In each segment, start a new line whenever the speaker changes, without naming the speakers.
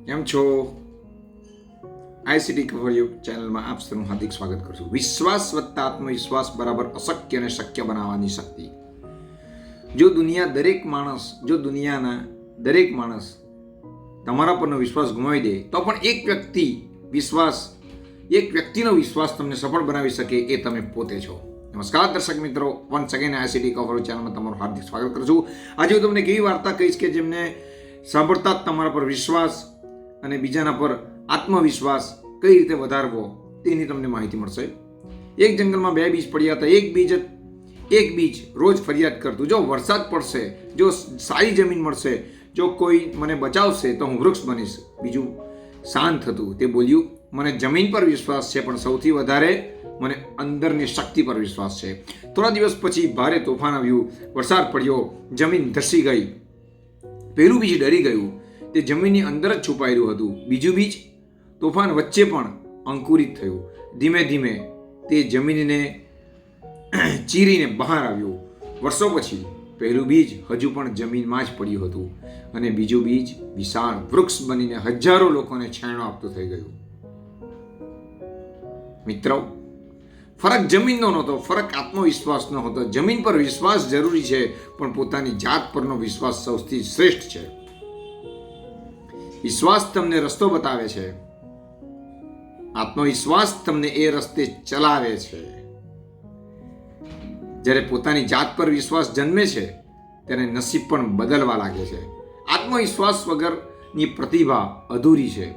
કેમ છો? આઈસીટી કવરયુગ ચેનલમાં આપ સૌનું હાર્દિક સ્વાગત કરું છું. વિશ્વાસ વત્તા આત્મવિશ્વાસ બરાબર અશક્યને શક્ય બનાવવાની શક્તિ. જો દુનિયાના દરેક માણસ તમારા પરનો વિશ્વાસ ગુમાવી દે તો પણ એક વ્યક્તિનો વિશ્વાસ તમને સફળ બનાવી શકે એ તમે પોતે છો. નમસ્કાર દર્શક મિત્રો, વન્સ અગેન આઈસીટી કવરયુગ ચેનલમાં તમારું હાર્દિક સ્વાગત કરું છું. આજે હું તમને એક એવી વાર્તા કહીશ કે જેમને સાંભળતા જ તમારા પર વિશ્વાસ અને બીજાના પર આત્મવિશ્વાસ કઈ રીતે વધારવો તેની તમને માહિતી મળશે. એક જંગલમાં બે બીજ પડ્યા હતા. એક બીજ રોજ ફરિયાદ કરતું, જો વરસાદ પડશે, જો સારી જમીન મળશે, જો કોઈ મને બચાવશે તો હું વૃક્ષ બનીશ. બીજું શાંત હતું. તે બોલ્યું, મને જમીન પર વિશ્વાસ છે, પણ સૌથી વધારે મને અંદરની શક્તિ પર વિશ્વાસ છે. થોડા દિવસ પછી ભારે તોફાન આવ્યું. વરસાદ પડ્યો, જમીન ધસી ગઈ. પહેલું બીજ ડરી ગયું. તે જમીનની અંદર જ છુપાયેલું હતું. બીજું બીજ તોફાન વચ્ચે પણ અંકુરિત થયું. ધીમે ધીમે તે જમીનને ચીરીને બહાર આવ્યું. વર્ષો પછી પહેલું બીજ હજુ પણ જમીનમાં જ પડ્યું હતું અને બીજું બીજ વિશાળ વૃક્ષ બનીને હજારો લોકોને છાંયડો આપતું થઈ ગયું. મિત્રો, ફરક જમીનનો નહોતો, ફરક આત્મવિશ્વાસનો હતો. જમીન પર વિશ્વાસ જરૂરી છે, પણ પોતાની જાત પરનો વિશ્વાસ સૌથી શ્રેષ્ઠ છે. વિશ્વાસ તમને રસ્તો બતાવે છે, આત્મવિશ્વાસ તમને એ રસ્તે ચલાવે છે. જ્યારે પોતાની જાત પર વિશ્વાસ જન્મે છે ત્યારે નસીબ પણ બદલવા લાગે છે. આત્મવિશ્વાસ વગરની પ્રતિભા અધૂરી છે.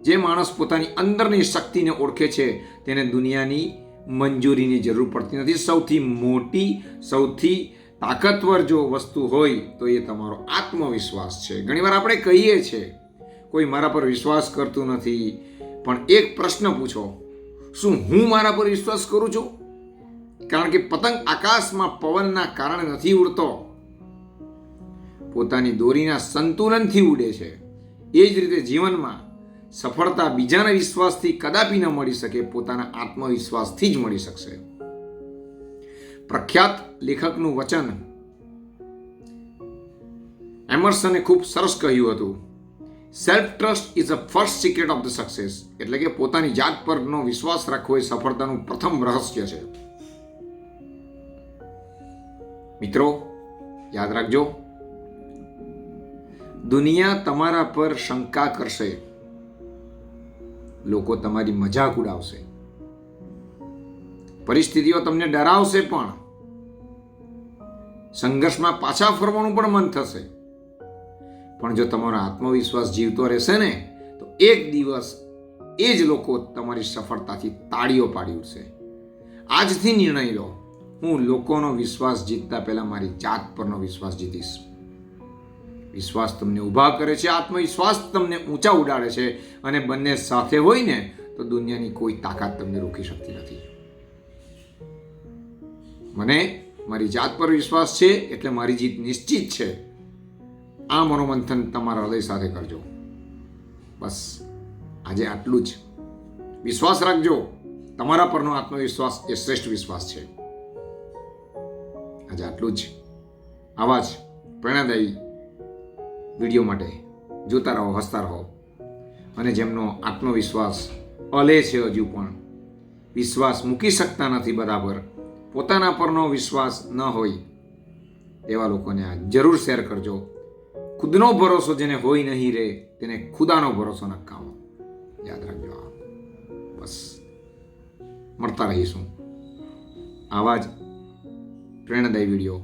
જે માણસ પોતાની અંદરની શક્તિને ઓળખે છે તેને દુનિયાની મંજૂરીની જરૂર પડતી નથી. સૌથી મોટી, સૌથી તાકાતવર જો વસ્તુ હોય તો એ તમારો આત્મવિશ્વાસ છે. ઘણીવાર આપણે કહીએ છીએ, કોઈ મારા પર વિશ્વાસ કરતું નથી, પણ એક પ્રશ્ન પૂછો, શું હું મારા પર વિશ્વાસ કરું છું? કારણ કે પતંગ આકાશમાં પવનના કારણે નથી ઉડતો, પોતાની દોરીના સંતુલનથી ઉડે છે. એ જ રીતે જીવનમાં સફળતા બીજાના વિશ્વાસથી કદાપી ન મળી શકે, પોતાના આત્મવિશ્વાસથી જ મળી શકશે. પ્રખ્યાત લેખકનું વચન એમર્સને ખૂબ સરસ કહ્યું હતું, self trust is a first secret of the success. એટલે કે પોતાની જાત પરનો વિશ્વાસ રાખવો એ સફળતાનું પ્રથમ રહસ્ય છે. મિત્રો, યાદ રાખજો, દુનિયા તમારા પર શંકા કરશે, લોકો તમારી મજાક ઉડાવશે, પરિસ્થિતિઓ તમને ડરાવશે, પણ સંઘર્ષમાં પાછા ફરવાનું પણ મન થશે. પણ જો તમારો આત્મવિશ્વાસ જીવતો રહેશે ને, તો એક દિવસ એ જ લોકો તમારી સફળતાથી તાળીઓ પાડી ઉઠશે. આજથી નિર્ણય લો, હું લોકોનો વિશ્વાસ જીતતા પહેલા મારી જાત પરનો વિશ્વાસ જીતીશ. વિશ્વાસ તમને ઊભા કરે છે, આત્મવિશ્વાસ તમને ઊંચા ઉડાડે છે, અને બંને સાથે હોય ને તો દુનિયાની કોઈ તાકાત તમને રોકી શકતી નથી. મને મારી જાત પર વિશ્વાસ છે એટલે મારી જીત નિશ્ચિત છે. આ મનોમંથન તમારા હૃદય સાથે કરજો. બસ આજે આટલું જ. વિશ્વાસ રાખજો, તમારા પરનો આત્મવિશ્વાસ એ શ્રેષ્ઠ વિશ્વાસ છે. આજે આટલું જ. આવા જ પ્રેરણાદાયી વિડીયો માટે જોતા રહો, હસતા રહો. અને જેમનો આત્મવિશ્વાસ અલે છે, હજુ પણ વિશ્વાસ મૂકી શકતા નથી બરાબર, પોતાના પરનો વિશ્વાસ ન હોય, એવા લોકોને આ જરૂર શેર કરજો. ખુદનો ભરોસો જેને હોય નહીં રે, તેને ખુદાનો ભરોસો નકામો. યાદ રાખજો. બસ મળતા રહીશું, આવા જ પ્રેરણાદાયી વિડીયો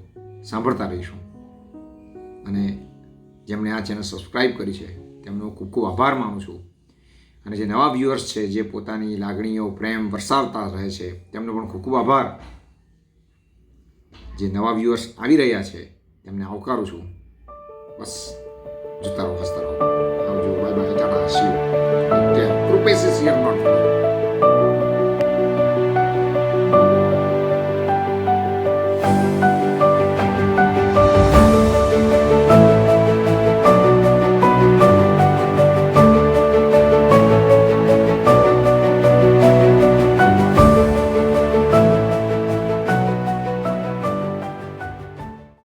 સાંભળતા રહીશું. અને જેમણે આ ચેનલ સબસ્ક્રાઈબ કરી છે તેમનો ખૂબ ખૂબ આભાર માનું છું. અને જે નવા વ્યુઅર્સ છે, જે પોતાની લાગણીઓ, પ્રેમ વરસાવતા રહે છે, તેમનો પણ ખૂબ ખૂબ આભાર. જે નવા વ્યુઅર્સ આવી રહ્યા છે તેમને આવકારું છું. બસ જોતા રહો, હસતા રહો. આવજો, બાય બાય, ટાટા, શિવ. કૃપેશ